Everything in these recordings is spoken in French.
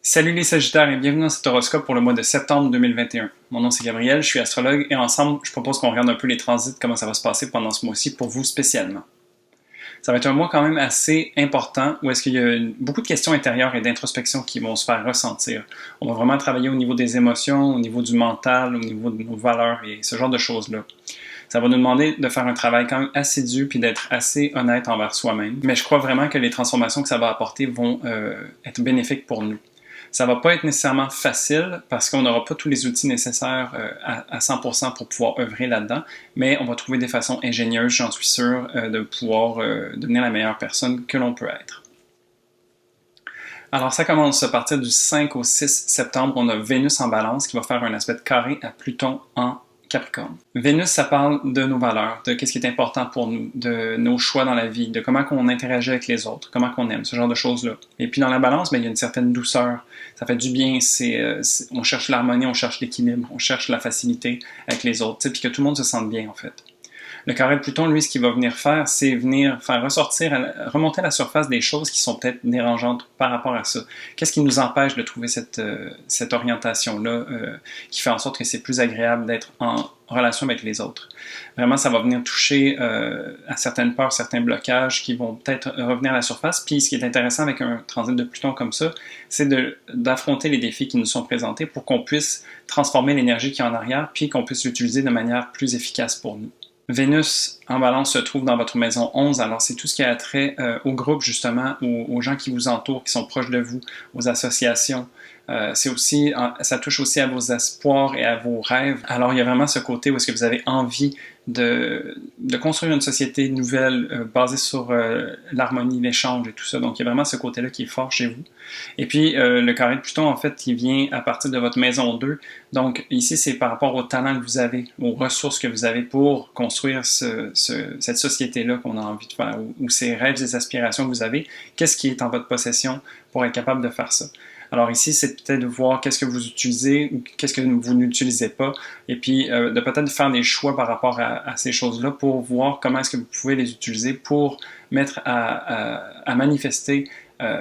Salut les Sagittaires et bienvenue dans cet horoscope pour le mois de septembre 2021. Mon nom c'est Gabriel, je suis astrologue et ensemble, je propose qu'on regarde un peu les transits, comment ça va se passer pendant ce mois-ci pour vous spécialement. Ça va être un mois quand même assez important où est-ce qu'il y a beaucoup de questions intérieures et d'introspection qui vont se faire ressentir. On va vraiment travailler au niveau des émotions, au niveau du mental, au niveau de nos valeurs et ce genre de choses-là. Ça va nous demander de faire un travail quand même assidu puis d'être assez honnête envers soi-même. Mais je crois vraiment que les transformations que ça va apporter vont être bénéfiques pour nous. Ça va pas être nécessairement facile parce qu'on n'aura pas tous les outils nécessaires à 100% pour pouvoir œuvrer là-dedans, mais on va trouver des façons ingénieuses, j'en suis sûr, de pouvoir devenir la meilleure personne que l'on peut être. Alors ça commence à partir du 5 au 6 septembre, on a Vénus en Balance qui va faire un aspect carré à Pluton en Capricorne. Vénus, ça parle de nos valeurs, de ce qui est important pour nous, de nos choix dans la vie, de comment on interagit avec les autres, comment on aime, ce genre de choses-là. Et puis dans la balance, il y a une certaine douceur, ça fait du bien, on cherche l'harmonie, on cherche l'équilibre, on cherche la facilité avec les autres, puis que tout le monde se sente bien en fait. Le carré de Pluton, lui, ce qu'il va venir faire, c'est venir faire remonter à la surface des choses qui sont peut-être dérangeantes par rapport à ça. Qu'est-ce qui nous empêche de trouver cette orientation-là qui fait en sorte que c'est plus agréable d'être en relation avec les autres? Vraiment, ça va venir toucher à certaines peurs, certains blocages qui vont peut-être revenir à la surface. Puis, ce qui est intéressant avec un transit de Pluton comme ça, c'est d'affronter les défis qui nous sont présentés pour qu'on puisse transformer l'énergie qui est en arrière, puis qu'on puisse l'utiliser de manière plus efficace pour nous. Vénus en Balance se trouve dans votre maison 11, alors c'est tout ce qui a trait au groupe justement, aux gens qui vous entourent, qui sont proches de vous, aux associations. Ça touche aussi à vos espoirs et à vos rêves. Alors il y a vraiment ce côté où est-ce que vous avez envie de construire une société nouvelle basée sur l'harmonie, l'échange et tout ça. Donc il y a vraiment ce côté-là qui est fort chez vous. Et puis le carré de Pluton, en fait, il vient à partir de votre maison 2. Donc ici, c'est par rapport aux talents que vous avez, aux ressources que vous avez pour construire cette société-là qu'on a envie de faire, ou ces rêves et aspirations que vous avez. Qu'est-ce qui est en votre possession pour être capable de faire ça? Alors ici, c'est peut-être de voir qu'est-ce que vous utilisez ou qu'est-ce que vous n'utilisez pas, et puis de peut-être faire des choix par rapport à ces choses-là pour voir comment est-ce que vous pouvez les utiliser pour mettre à manifester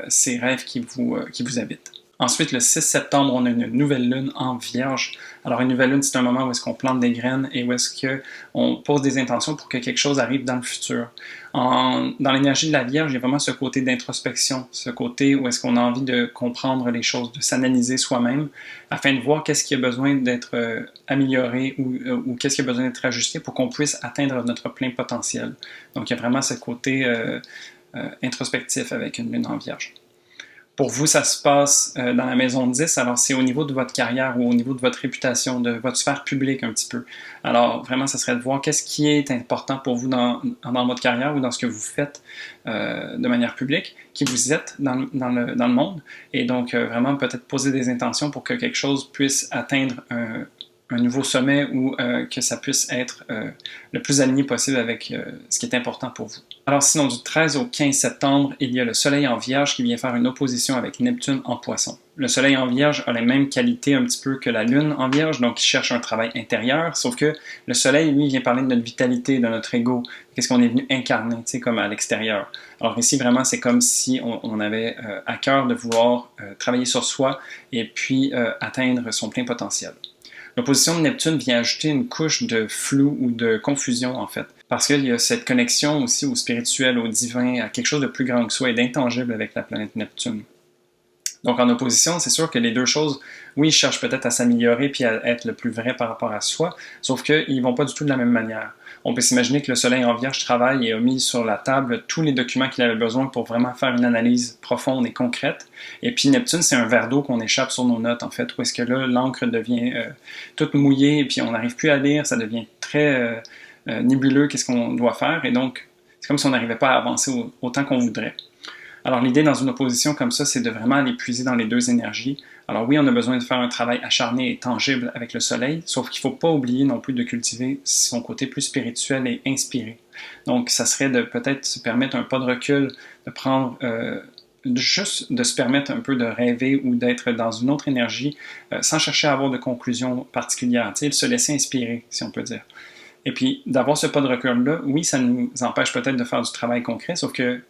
ces rêves qui vous habitent. Ensuite, le 6 septembre, on a une nouvelle lune en Vierge. Alors, une nouvelle lune, c'est un moment où est-ce qu'on plante des graines et où est-ce qu'on pose des intentions pour que quelque chose arrive dans le futur. Dans l'énergie de la Vierge, il y a vraiment ce côté d'introspection, ce côté où est-ce qu'on a envie de comprendre les choses, de s'analyser soi-même, afin de voir qu'est-ce qui a besoin d'être amélioré ou qu'est-ce qui a besoin d'être ajusté pour qu'on puisse atteindre notre plein potentiel. Donc, il y a vraiment ce côté introspectif avec une lune en Vierge. Pour vous, ça se passe dans la maison 10, alors c'est au niveau de votre carrière ou au niveau de votre réputation, de votre sphère publique un petit peu. Alors vraiment, ça serait de voir qu'est-ce qui est important pour vous dans votre carrière ou dans ce que vous faites de manière publique, qui vous êtes dans le monde, et donc vraiment peut-être poser des intentions pour que quelque chose puisse atteindre un nouveau sommet ou que ça puisse être le plus aligné possible avec ce qui est important pour vous. Alors sinon, du 13 au 15 septembre, il y a le Soleil en Vierge qui vient faire une opposition avec Neptune en Poisson. Le Soleil en Vierge a les mêmes qualités un petit peu que la Lune en Vierge, donc il cherche un travail intérieur, sauf que le Soleil, lui, vient parler de notre vitalité, de notre ego, qu'est-ce qu'on est venu incarner, tu sais, comme à l'extérieur. Alors ici, vraiment, c'est comme si on avait à cœur de vouloir travailler sur soi et puis atteindre son plein potentiel. L'opposition de Neptune vient ajouter une couche de flou ou de confusion, en fait. Parce qu'il y a cette connexion aussi au spirituel, au divin, à quelque chose de plus grand que soi et d'intangible avec la planète Neptune. Donc en opposition, c'est sûr que les deux choses, oui, ils cherchent peut-être à s'améliorer puis à être le plus vrai par rapport à soi, sauf qu'ils ne vont pas du tout de la même manière. On peut s'imaginer que le Soleil en Vierge travaille et a mis sur la table tous les documents qu'il avait besoin pour vraiment faire une analyse profonde et concrète. Et puis Neptune, c'est un verre d'eau qu'on échappe sur nos notes, en fait, où est-ce que là, l'encre devient toute mouillée et puis on n'arrive plus à lire, ça devient très nébuleux, qu'est-ce qu'on doit faire, et donc c'est comme si on n'arrivait pas à avancer autant qu'on voudrait. Alors l'idée dans une opposition comme ça, c'est de vraiment aller puiser dans les deux énergies. Alors oui, on a besoin de faire un travail acharné et tangible avec le soleil, sauf qu'il ne faut pas oublier non plus de cultiver son côté plus spirituel et inspiré. Donc ça serait de peut-être se permettre un pas de recul, de prendre juste de se permettre un peu de rêver ou d'être dans une autre énergie sans chercher à avoir de conclusion particulière, tu sais, se laisser inspirer, si on peut dire. Et puis d'avoir ce pas de recul-là, oui, ça nous empêche peut-être de faire du travail concret, sauf que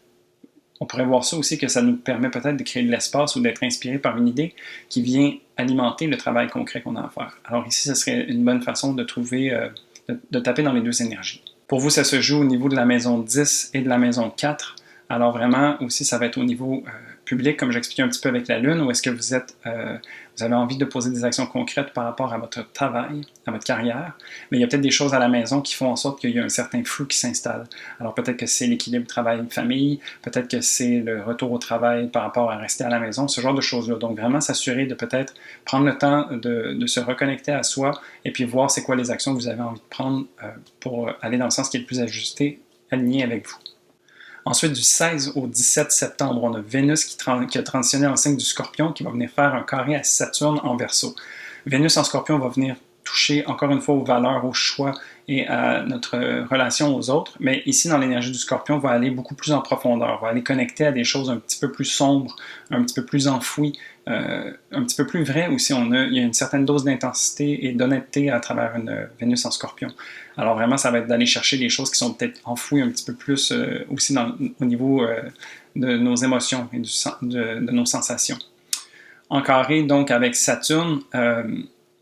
On pourrait voir ça aussi que ça nous permet peut-être de créer de l'espace ou d'être inspiré par une idée qui vient alimenter le travail concret qu'on a à faire. Alors ici, ce serait une bonne façon de trouver, de taper dans les deux énergies. Pour vous, ça se joue au niveau de la maison 10 et de la maison 4. Alors vraiment, aussi, ça va être au niveau public, comme j'expliquais un petit peu avec la Lune, où est-ce que vous avez envie de poser des actions concrètes par rapport à votre travail, à votre carrière, mais il y a peut-être des choses à la maison qui font en sorte qu'il y a un certain flou qui s'installe. Alors peut-être que c'est l'équilibre travail-famille, peut-être que c'est le retour au travail par rapport à rester à la maison, ce genre de choses-là. Donc vraiment s'assurer de peut-être prendre le temps de se reconnecter à soi et puis voir c'est quoi les actions que vous avez envie de prendre pour aller dans le sens qui est le plus ajusté, aligné avec vous. Ensuite, du 16 au 17 septembre, on a Vénus qui a transitionné en signe du Scorpion, qui va venir faire un carré à Saturne en Verseau. Vénus en Scorpion va venir toucher encore une fois aux valeurs, aux choix et à notre relation aux autres, mais ici dans l'énergie du Scorpion, va aller beaucoup plus en profondeur, va aller connecter à des choses un petit peu plus sombres, un petit peu plus enfouies, un petit peu plus vraies aussi. Il y a une certaine dose d'intensité et d'honnêteté à travers une Vénus en Scorpion. Alors vraiment, ça va être d'aller chercher des choses qui sont peut-être enfouies un petit peu plus aussi au niveau de nos émotions et de nos sensations. En carré, donc, avec Saturne,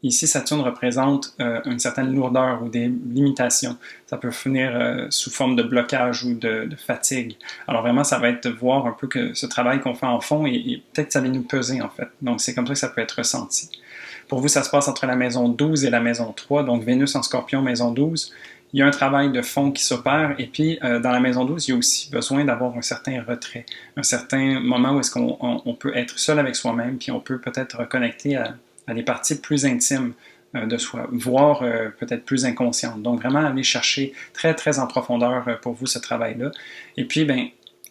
ici, Saturne représente une certaine lourdeur ou des limitations. Ça peut venir sous forme de blocage ou de fatigue. Alors vraiment, ça va être de voir un peu que ce travail qu'on fait en fond, et peut-être que ça va nous peser, en fait. Donc, c'est comme ça que ça peut être ressenti. Pour vous, ça se passe entre la maison 12 et la maison 3, donc Vénus en Scorpion, maison 12. Il y a un travail de fond qui s'opère, et puis dans la maison 12, il y a aussi besoin d'avoir un certain retrait, un certain moment où est-ce qu'on peut être seul avec soi-même, puis on peut peut-être reconnecter à des parties plus intimes de soi, voire peut-être plus inconscientes. Donc vraiment aller chercher très très en profondeur pour vous ce travail-là. Et puis,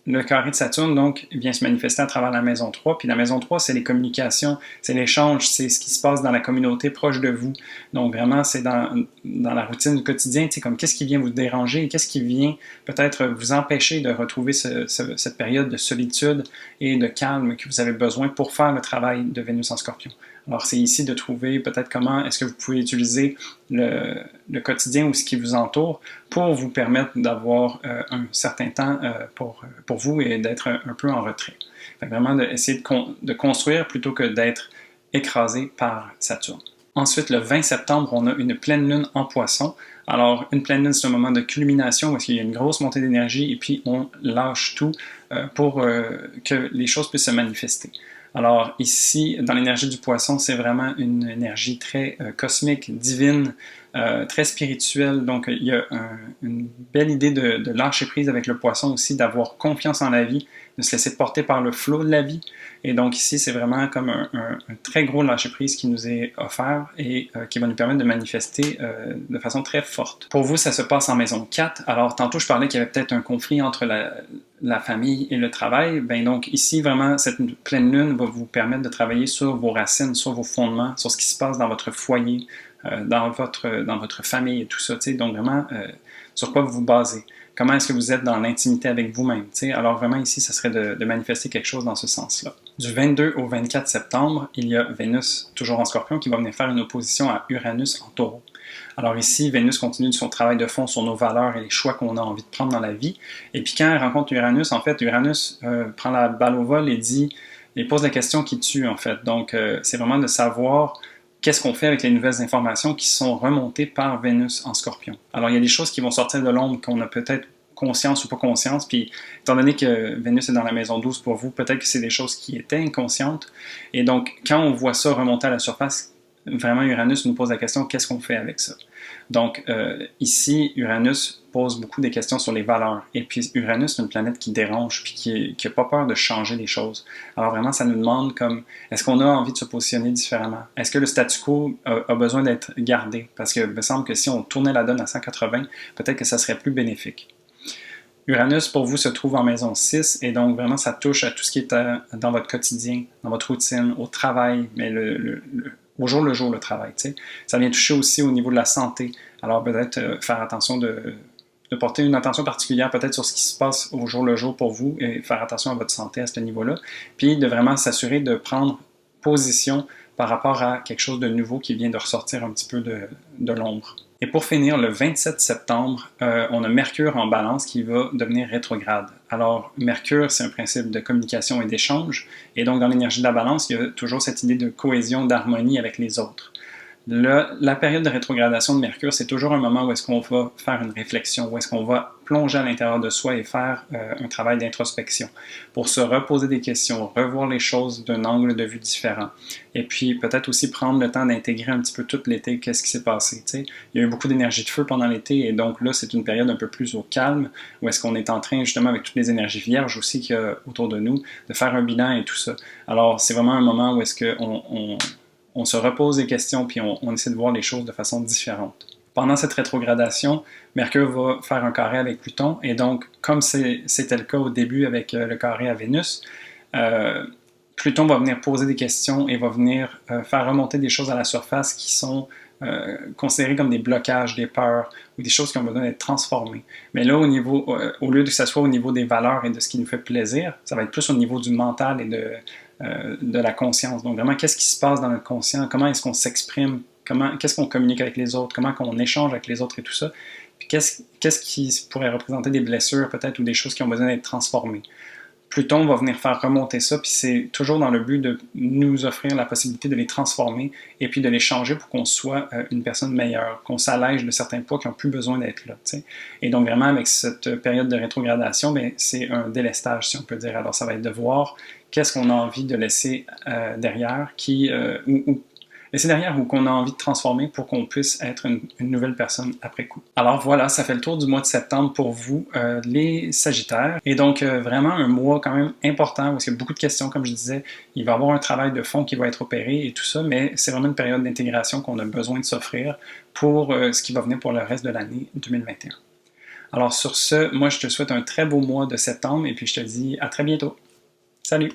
le carré de Saturne, donc, vient se manifester à travers la maison 3. Puis la maison 3, c'est les communications, c'est l'échange, c'est ce qui se passe dans la communauté proche de vous. Donc vraiment, c'est dans la routine du quotidien, comme qu'est-ce qui vient vous déranger et qu'est-ce qui vient peut-être vous empêcher de retrouver cette période de solitude et de calme que vous avez besoin pour faire le travail de Vénus en Scorpion. Alors, c'est ici de trouver peut-être comment est-ce que vous pouvez utiliser le quotidien ou ce qui vous entoure pour vous permettre d'avoir un certain temps pour vous et d'être un peu en retrait. Fait que vraiment, d'essayer de construire plutôt que d'être écrasé par Saturne. Ensuite, le 20 septembre, on a une pleine lune en Poisson. Alors, une pleine lune, c'est un moment de culmination parce qu'il y a une grosse montée d'énergie et puis on lâche tout pour que les choses puissent se manifester. Alors ici, dans l'énergie du Poisson, c'est vraiment une énergie très cosmique, divine, très spirituelle. Donc il y a une belle idée de lâcher prise avec le Poisson aussi, d'avoir confiance en la vie, de se laisser porter par le flot de la vie. Et donc ici, c'est vraiment comme un très gros lâcher prise qui nous est offert et qui va nous permettre de manifester de façon très forte. Pour vous, ça se passe en maison 4. Alors tantôt, je parlais qu'il y avait peut-être un conflit entre la famille et le travail. Donc ici, vraiment, cette pleine lune va vous permettre de travailler sur vos racines, sur vos fondements, sur ce qui se passe dans votre foyer, dans votre famille et tout ça. Donc vraiment, sur quoi vous vous basez. Comment est-ce que vous êtes dans l'intimité avec vous-même? Alors vraiment ici, ça serait de manifester quelque chose dans ce sens-là. Du 22 au 24 septembre, il y a Vénus, toujours en Scorpion, qui va venir faire une opposition à Uranus en Taureau. Alors ici, Vénus continue son travail de fond sur nos valeurs et les choix qu'on a envie de prendre dans la vie. Et puis quand elle rencontre Uranus, en fait, Uranus prend la balle au vol et pose la question qui tue, en fait. Donc c'est vraiment de savoir qu'est-ce qu'on fait avec les nouvelles informations qui sont remontées par Vénus en Scorpion. Alors, il y a des choses qui vont sortir de l'ombre qu'on a peut-être conscience ou pas conscience, puis étant donné que Vénus est dans la maison 12 pour vous, peut-être que c'est des choses qui étaient inconscientes. Et donc, quand on voit ça remonter à la surface, vraiment, Uranus nous pose la question, qu'est-ce qu'on fait avec ça? Donc, ici, Uranus pose beaucoup des questions sur les valeurs. Et puis, Uranus, c'est une planète qui dérange, puis qui n'a pas peur de changer les choses. Alors, vraiment, ça nous demande comme, est-ce qu'on a envie de se positionner différemment? Est-ce que le statu quo a besoin d'être gardé? Parce que, il me semble que si on tournait la donne à 180, peut-être que ça serait plus bénéfique. Uranus, pour vous, se trouve en maison 6, et donc, vraiment, ça touche à tout ce qui est dans votre quotidien, dans votre routine, au travail, mais au jour le jour, le travail. T'sais. Ça vient toucher aussi au niveau de la santé. Alors peut-être faire attention de porter une attention particulière peut-être sur ce qui se passe au jour le jour pour vous et faire attention à votre santé à ce niveau-là. Puis de vraiment s'assurer de prendre position par rapport à quelque chose de nouveau qui vient de ressortir un petit peu de l'ombre. Et pour finir, le 27 septembre, on a Mercure en Balance qui va devenir rétrograde. Alors, Mercure, c'est un principe de communication et d'échange, et donc dans l'énergie de la balance, il y a toujours cette idée de cohésion, d'harmonie avec les autres. La période de rétrogradation de Mercure, c'est toujours un moment où est-ce qu'on va faire une réflexion, où est-ce qu'on va plonger à l'intérieur de soi et faire un travail d'introspection pour se reposer des questions, revoir les choses d'un angle de vue différent. Et puis peut-être aussi prendre le temps d'intégrer un petit peu tout l'été, qu'est-ce qui s'est passé. T'sais. Il y a eu beaucoup d'énergie de feu pendant l'été et donc là, c'est une période un peu plus au calme où est-ce qu'on est en train, justement, avec toutes les énergies vierges aussi qu'il y a autour de nous, de faire un bilan et tout ça. Alors, c'est vraiment un moment où est-ce qu'on se repose des questions puis on essaie de voir les choses de façon différente. Pendant cette rétrogradation, Mercure va faire un carré avec Pluton, et donc, comme c'était le cas au début avec le carré à Vénus, Pluton va venir poser des questions et va venir faire remonter des choses à la surface qui sont considérées comme des blocages, des peurs ou des choses qui ont besoin d'être transformées. Mais là, au lieu que ce soit au niveau des valeurs et de ce qui nous fait plaisir, ça va être plus au niveau du mental et de la conscience. Donc vraiment, qu'est-ce qui se passe dans notre conscient? Comment est-ce qu'on s'exprime? Qu'est-ce qu'on communique avec les autres? Comment on échange avec les autres et tout ça? Puis qu'est-ce qui pourrait représenter des blessures peut-être ou des choses qui ont besoin d'être transformées? Pluton va venir faire remonter ça, puis c'est toujours dans le but de nous offrir la possibilité de les transformer et puis de les changer pour qu'on soit une personne meilleure, qu'on s'allège de certains poids qui n'ont plus besoin d'être là. T'sais. Et donc vraiment, avec cette période de rétrogradation, bien, c'est un délestage, si on peut dire. Alors ça va être de voir qu'est-ce qu'on a envie de laisser derrière, laisser derrière ou qu'on a envie de transformer pour qu'on puisse être une nouvelle personne après coup. Alors voilà, ça fait le tour du mois de septembre pour vous, les Sagittaires. Et donc vraiment un mois quand même important parce qu'il y a beaucoup de questions, comme je disais. Il va y avoir un travail de fond qui va être opéré et tout ça, mais c'est vraiment une période d'intégration qu'on a besoin de s'offrir pour ce qui va venir pour le reste de l'année 2021. Alors sur ce, moi je te souhaite un très beau mois de septembre et puis je te dis à très bientôt. Salut!